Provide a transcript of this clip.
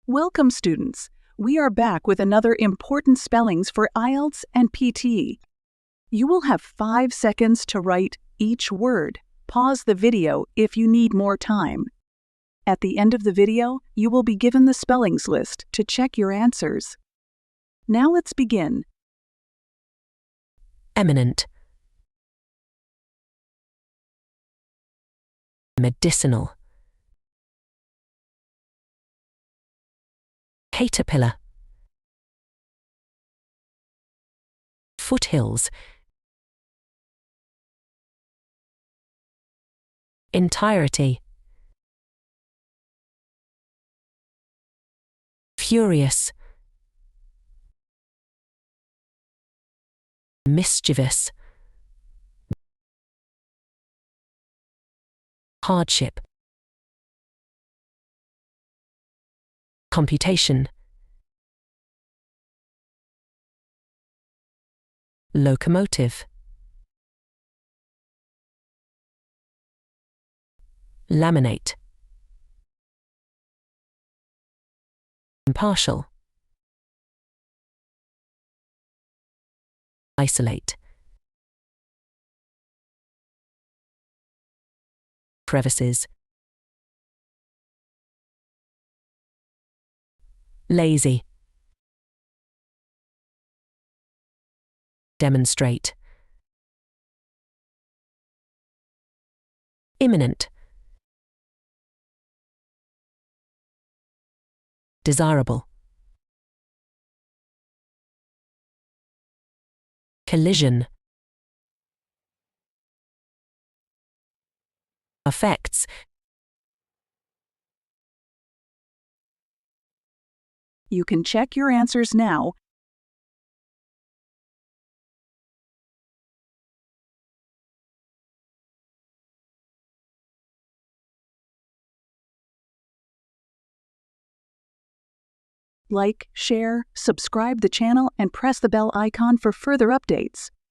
Welcome, students. We are back with another important spellings for IELTS and PT. You will have 5 seconds to write each word. Pause the video if you need more time. At the end of the video, you will be given the spellings list to check your answers. Now let's begin. Eminent, medicinal, caterpillar, foothills, entirety, furious, mischievous, hardship, computation, locomotive, laminate, impartial, isolate, crevices, lazy, demonstrate, imminent, desirable, collision, effects, You can check your answers now. Like, share, subscribe the channel, and press the bell icon for further updates.